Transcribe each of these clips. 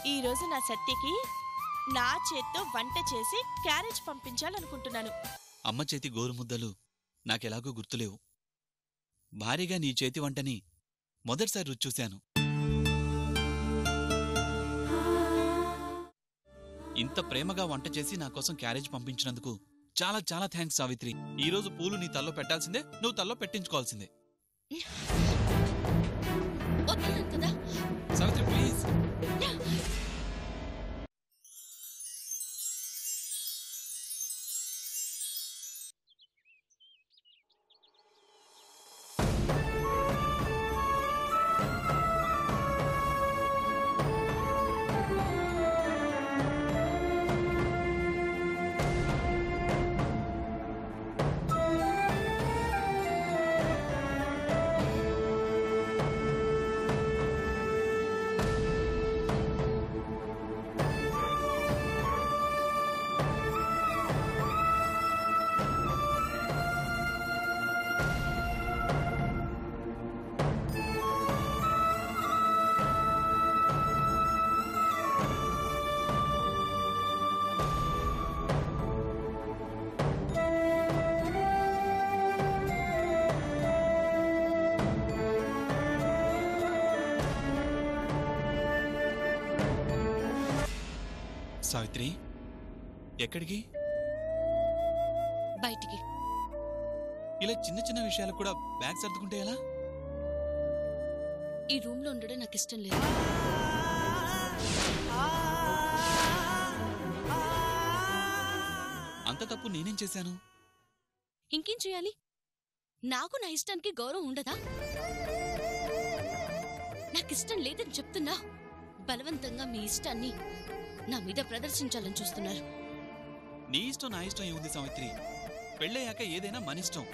ఈ రోజు నా సత్యకి నా చేత్తో వంట చేసి క్యారేజ్ పంపించాలనుకుంటున్నాను. అమ్మ చేతి గోరుముద్దలు నాకెలాగూ గుర్తులేవు. భారీగా నీ చేతి వంటని మొదటిసారి రుచి చూశాను. ఇంత ప్రేమగా వంట చేసి నా కోసం క్యారేజ్ పంపించినందుకు చాలా చాలా థ్యాంక్స్ సావిత్రి. ఈరోజు పూలు నీ తల్లో పెట్టాల్సిందే, నువ్వు తల్లో పెట్టించుకోవాల్సిందే. సావిత్రి ప్లీజ్. సావిత్రి, ఎక్కడికి? బయటికి. ఇలా చిన్న చిన్న విషయాలు కూడా బ్యాగ్ సర్దుకుంటే ఎలా? ఈ రూమ్ లో ఉండడం నాకు ఇష్టం లేదు. అంత తప్పు నేనేం చేశాను? ఇంకేం చేయాలి? నాకు నా ఇష్టానికి గౌరవం ఉండదా? నాకిష్టం లేదని చెప్తున్నా బలవంతంగా మీ ఇష్టాన్ని నా మీద ప్రదర్శించాలని చూస్తున్నారు. నీ ఇష్టం నా ఇష్టం ఏముంది సావిత్రి? పెళ్ళయ్యాక ఏదైనా మన ఇష్టం.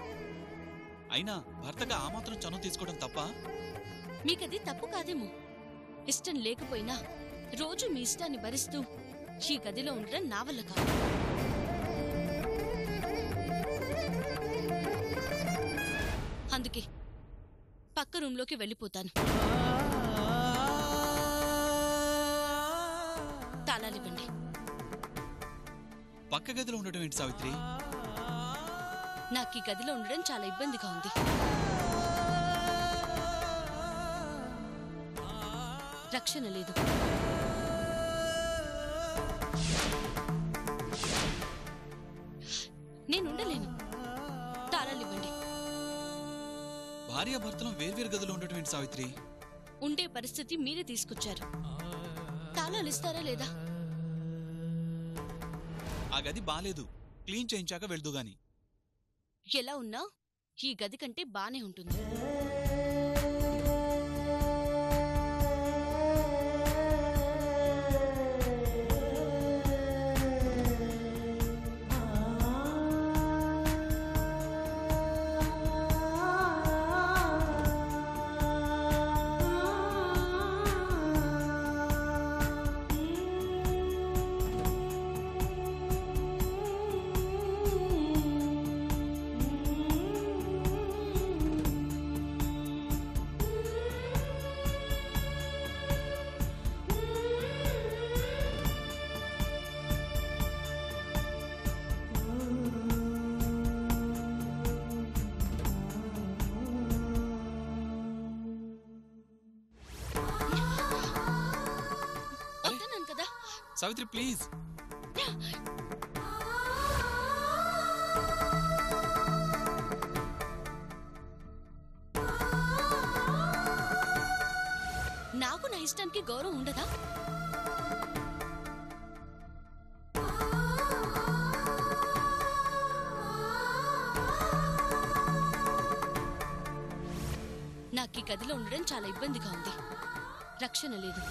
అయినా భర్తగా ఆ మాత్రం చనువు తీసుకోవడం తప్ప? మీకది తప్పు కాదేమో. ఇష్టం లేకపోయినా రోజు మీ ఇష్టాన్ని భరిస్తూ ఈ గదిలో ఉండడం నా వల్ల కాదు. అందుకే పక్క రూంలోకి వెళ్ళిపోతాను. తాళాలివ్వండి. పక్క గదిలో ఉండటం ఏంటి సావిత్రి? నాకు ఈ గదిలో ఉండడం చాలా ఇబ్బందిగా ఉంది. రక్షణ లేదు. నేనుండలేను. తాళాలివ్వండి. భార్యాభర్తలు వేర్వేరు గదిలో ఉండటం ఏంటి సావిత్రి? ఉండే పరిస్థితి మీరే తీసుకొచ్చారు. తాళాలు ఇస్తారా లేదా? ఆ గది బాలేదు, క్లీన్ చేయించాక వెళ్దు గాని. ఎలా ఉన్నా ఈ గది కంటే బానే ఉంటుంది. సావిత్రి ప్లీజ్. నాకు నా ఇష్టానికి గౌరవం ఉండదా? నాకు ఈ గదిలో ఉండడం చాలా ఇబ్బందిగా ఉంది. రక్షణ లేదు.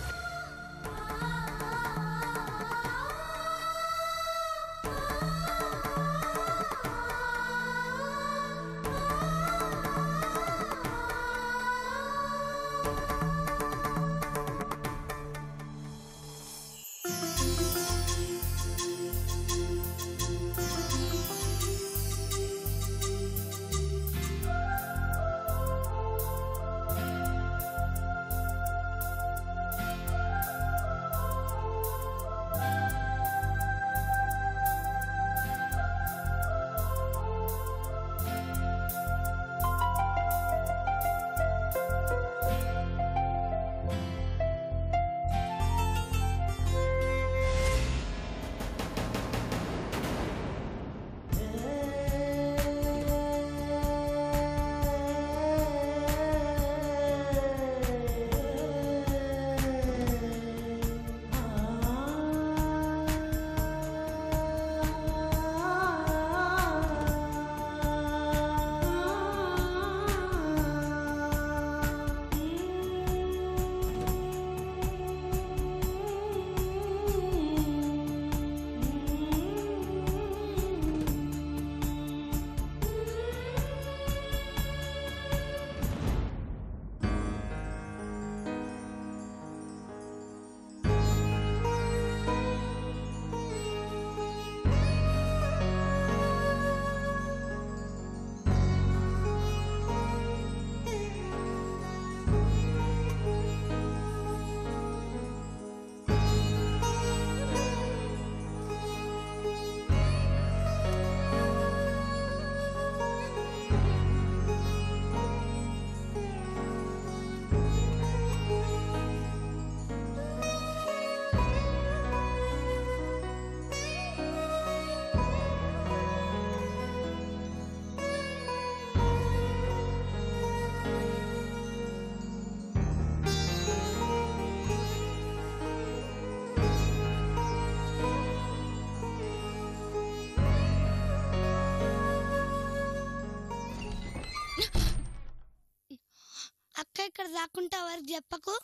అక్కడ దాక్కుంటా వరకు చెప్పకు.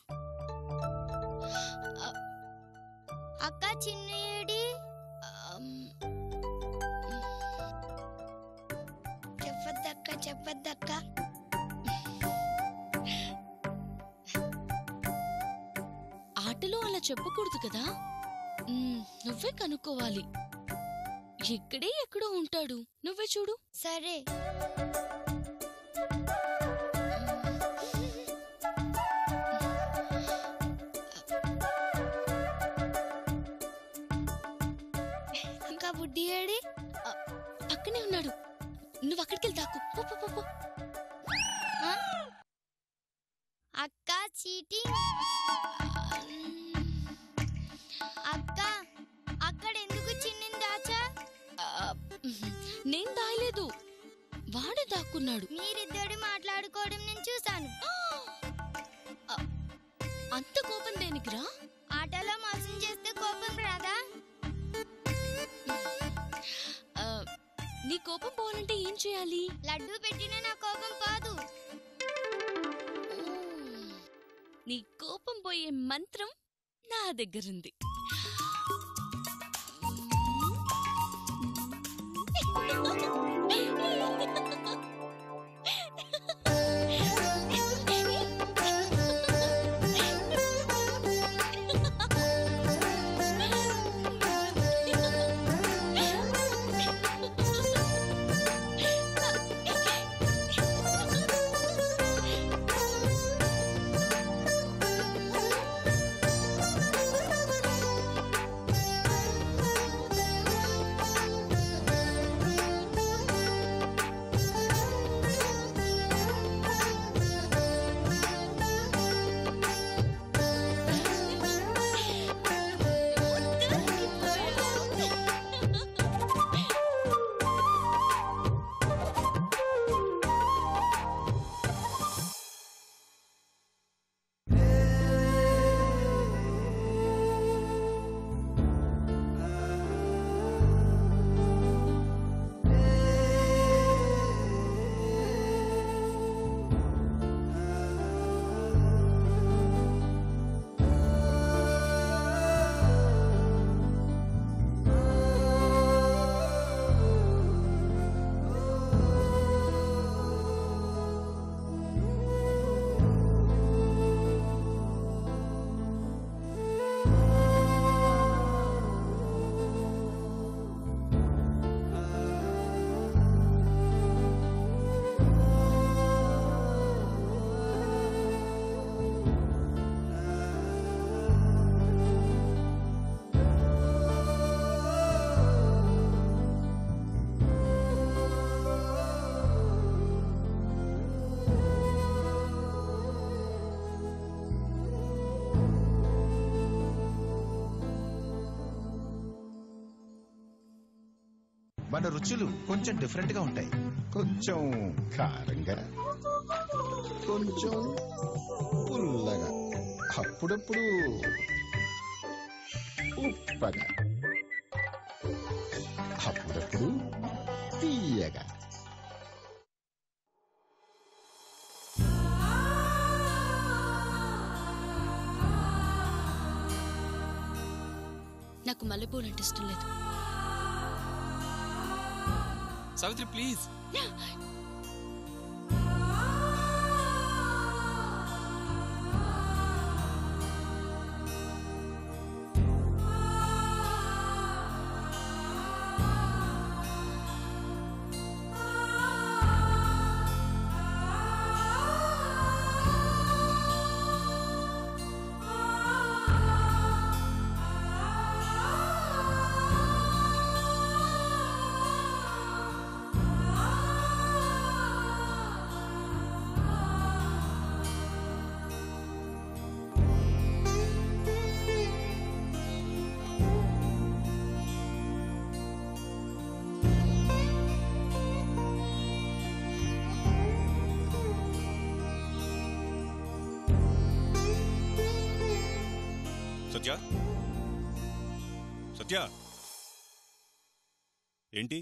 అక్క చిన్న ఏడి చెప్పద్దక్క. ఆటలో అలా చెప్పకూడదు కదా. నువ్వే కనుక్కోవాలి. ఇక్కడే ఎక్కడో ఉంటాడు, నువ్వే చూడు. సరే. ఇంకా బుడ్డి ఏడి? పక్కనే ఉన్నాడు. నువ్వు అక్కడికి వెళ్తాకు. అక్క చీటింగ్. అక్క అక్కడ ఎందుకు చిన్నిని దాచా? నేను దాయలేదు, వాడే దాక్కున్నాడు. మీరిద్దరు మాట్లాడుకోవడం నేను చూశాను. అంత కోపం దేనికిరా? ఆటలో మోసం చేస్తే కోపం రాదా? నీ కోపం పోవాలంటే ఏం చేయాలి? లడ్డు పెట్టినా నా కోపం పోదు. నీ కోపం పోయే మంత్రం నా దగ్గరుంది. మన రుచులు కొంచెం డిఫరెంట్ గా ఉంటాయి. కొంచెం కారంగా, కొంచెం పుల్లగా, అప్పుడప్పుడు ఉప్పగా, అప్పుడప్పుడు తీయగా. నాకు మల్లెపూలంటే ఇష్టం లేదు. సావిత్రి ప్లీజ్. సత్య, సత్య, ఏంటి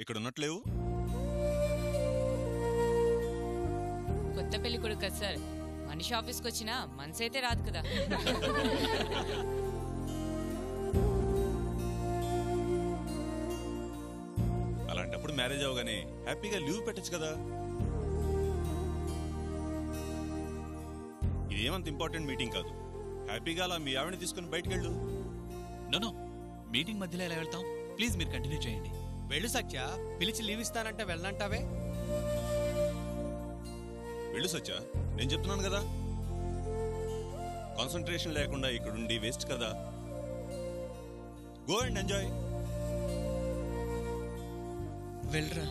ఇక్కడ ఉన్నట్లేవు? కొత్త పెళ్లి కొడుకు కదా సార్, మనిషి ఆఫీస్కి వచ్చినా మనసైతే రాదు కదా. అలాంటప్పుడు మ్యారేజ్ అవగానే హ్యాపీగా లీవ్ పెట్టచ్చు కదా. ఇదేమంత ఇంపార్టెంట్ మీటింగ్ కాదు. హ్యాపీగా అలా మీ ఆవిడని తీసుకుని బయటికి వెళ్ళు. నో మీటింగ్ మధ్యలో ఎలా వెళ్తాం? ప్లీజ్ మీరు కంటిన్యూ చేయండి. వెళ్ళు సత్య, పిలిచి లీవ్ ఇస్తానంటే వెళ్ళంటావే. వెళ్ళు సత్య, నేను చెప్తున్నాను కదా. కాన్సన్ట్రేషన్ లేకుండా ఇక్కడుండి వేస్ట్ కదా. Go and enjoy. వెళ్ళరా.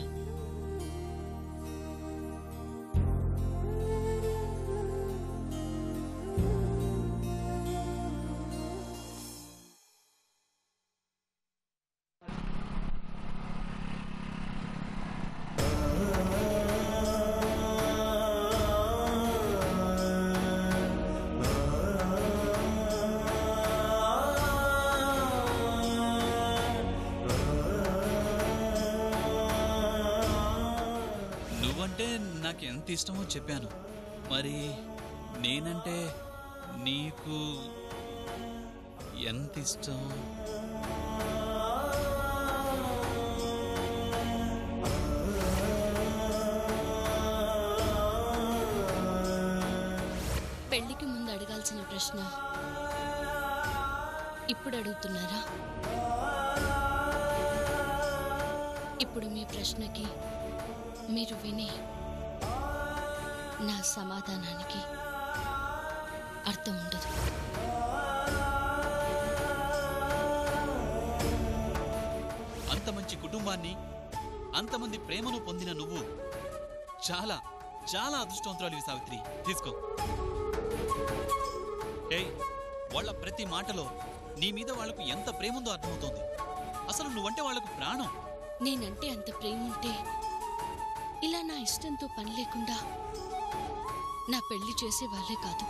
నువ్వంటే నాకు ఎంత ఇష్టమో చెప్పాను. మరి నేనంటే నీకు ఎంత ఇష్టం? పెళ్లికి ముందు అడగాల్సిన ప్రశ్న ఇప్పుడు అడుగుతున్నారా? ఇప్పుడు మీ ప్రశ్నకి మీరు వినే నా సమాధానానికి అర్థం ఉండదు. అంత మంచి కుటుంబాన్ని, అంతమంది ప్రేమను పొందిన నువ్వు చాలా చాలా అదృష్టవంతురాలివి సావిత్రి. తీసుకో. ఏయ్, వాళ్ళ ప్రతి మాటలో నీ మీద వాళ్లకు ఎంత ప్రేమ ఉందో అర్థమవుతోంది. అసలు నువ్వంటే వాళ్లకు ప్రాణం. నేనంటే అంత ప్రేమ ఉంటే ఇలా నా ఇష్టంతో పని లేకుండా నా పెళ్లి చేసే వాళ్ళే కాదు.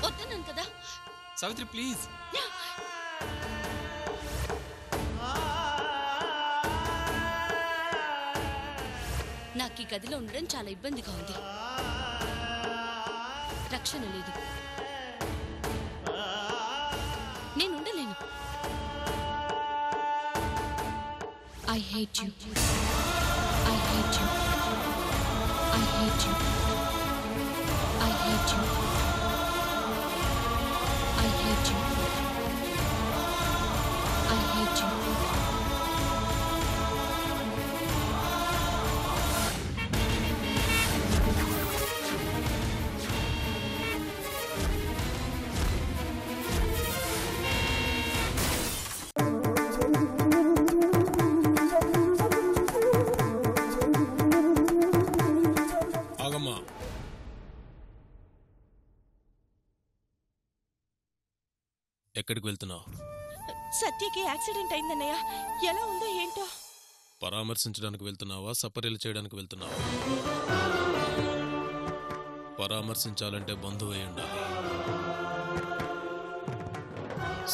వద్దన్నాను కదా. సావిత్రి ప్లీజ్. నాకు ఈ గదిలో ఉండడం చాలా ఇబ్బందిగా ఉంది. రక్షణ లేదు. నేను ఉండలేను. I hate you. I hate you. I hate you. I hate you. I hate you. I hate you. ఆగమ్మా. ఎక్కడికి వెళ్తున్నావు? సత్యకి యాక్సిడెంట్ అయిందన్నయ్య. ఎలా ఉందో ఏంటో. పరామర్శించడానికి వెళ్తున్నావా, సపర్యలు చేయడానికి వెళ్తున్నావా? పరామర్శించాలంటే బంధువు అయి ఉండాలి.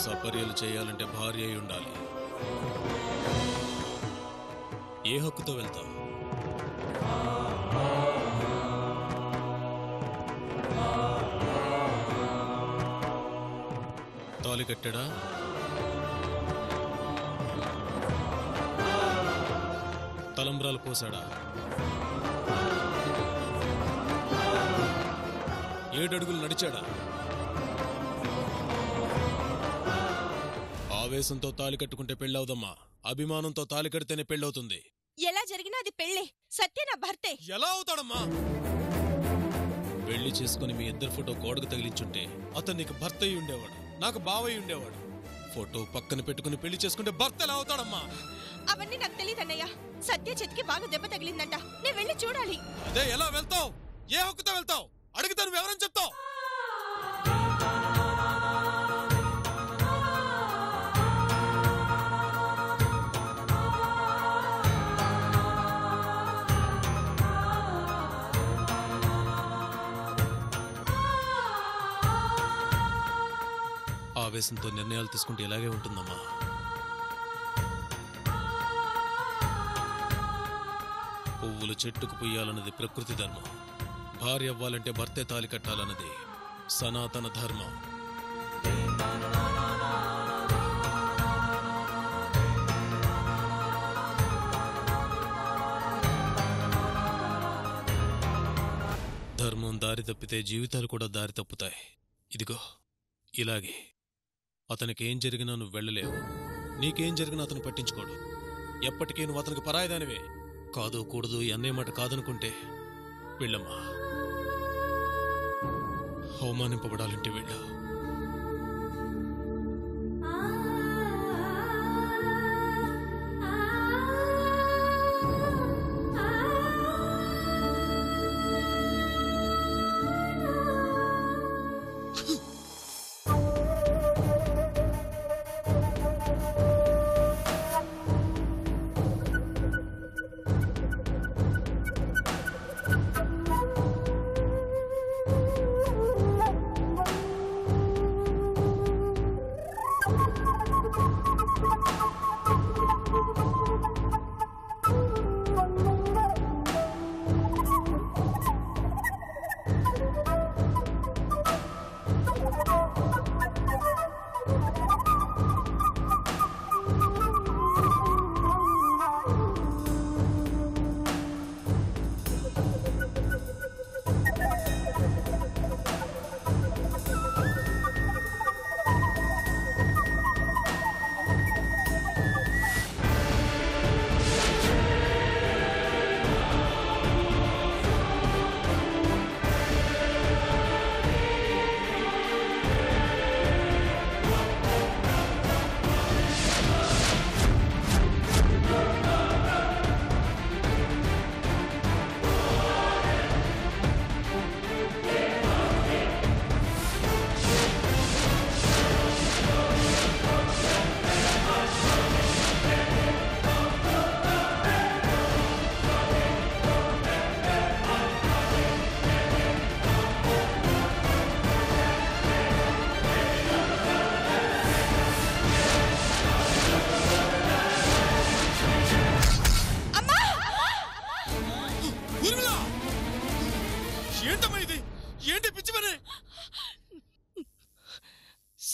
సపర్యలు చేయాలంటే భార్య అయి ఉండాలి. ఏ హక్కుతో వెళ్తావు? తాళి కట్టాడా? తలంబ్రాలు పోసాడా? 7 అడుగులు నడిచాడా? ఆవేశంతో తాళి కట్టుకుంటే పెళ్ళవుదమ్మా. అభిమానంతో తాళి కడితేనే పెళ్ళవుతుంది. ఎలా జరిగినా అది పెళ్ళే. సత్య నా భర్తే. ఎలా అవుతాడమ్మా? పెళ్లి చేసుకుని మీ ఇద్దరు ఫోటో గోడకు తగిలించుంటే అతను నీకు భర్త అయి ఉండేవాడు, నాకు బావయ్య ఉండేవాడు. ఫోటో పక్కన పెట్టుకుని పెళ్లి చేసుకుంటే భర్త ఎలా అవుతాడమ్మా? అవన్నీ నాకు తెలియదన్నయ్య. సత్య చేతికి బాగా దెబ్బ తగిలిందంట. నేను వెళ్ళి చూడాలి. అదే ఎలా వెళ్తావు? ఏ హక్కుతో వెళ్తావు? అడిగితే నువ్వు ఎవరని చెప్తావు? ఆవేశంతో నిర్ణయాలు తీసుకుంటే ఇలాగే ఉంటుందమ్మా. పువ్వులు చెట్టుకు పుయ్యాలన్నది ప్రకృతి ధర్మం. భార్య అవ్వాలంటే భర్తే తాలి కట్టాలన్నది సనాతన ధర్మం. ధర్మం దారి తప్పితే జీవితాలు కూడా దారి తప్పుతాయి. ఇదిగో ఇలాగే అతనికి ఏం జరిగినా నువ్వు వెళ్ళలేవు. నీకేం జరిగినా అతను పట్టించుకోడు. ఎప్పటికీ నువ్వు అతనికి పరాయిదానివే. కాదు కూడదు అన్నే మాట కాదనుకుంటే వెళ్ళమ్మా. అవమానింపబడాలంటే వెళ్ళు.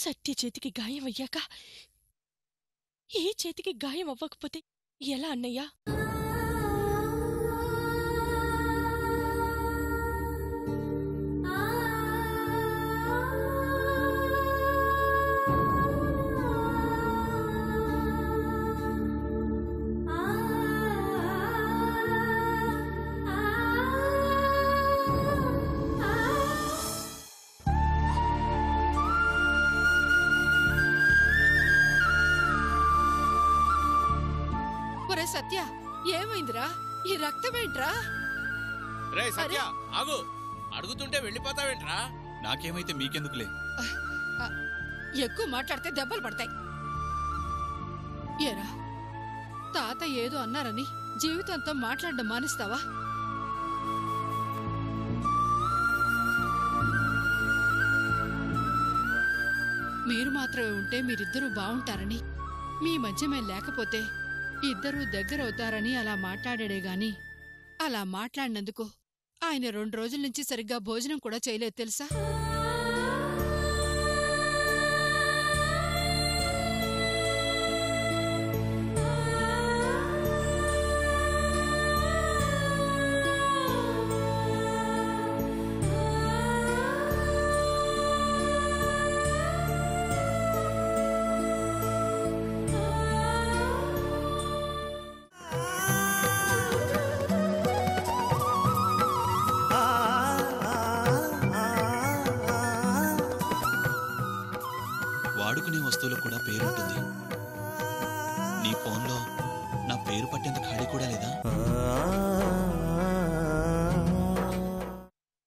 సత్య చేతికి గాయం అయ్యాక ఈ చేతికి గాయం అవ్వకపోతే ఎలా అన్నయ్యా? సత్య ఏమైందిరా? ఈ రక్తమేంట్రా? రే సత్య ఆగు, అడుగుతుంటే వెళ్ళిపోతావేంట్రా? నాకేమైతే మీకెందుకులే. ఎక్కువ మాట్లాడితే దెబ్బలు పడతాయి. ఏరా తాత ఏదో అన్నారని జీవితంతో మాట్లాడడం మానేస్తావా? మీరు మాత్రమే ఉంటే మీరిద్దరూ బావుంటారని, మీ మధ్య మేం లేకపోతే ఇద్దరూ దగ్గరవుతారని అలా మాట్లాడాడే గాని అలా మాట్లాడినందుకు ఆయన 2 రోజుల నుంచి సరిగ్గా భోజనం కూడా చేయలేదు తెలుసా? వాడుకునే వస్తువులకు కూడా పేరుంటుంది. నీ ఫోన్లో నా పేరు పట్టేంత ఖాళీ కూడా లేదా?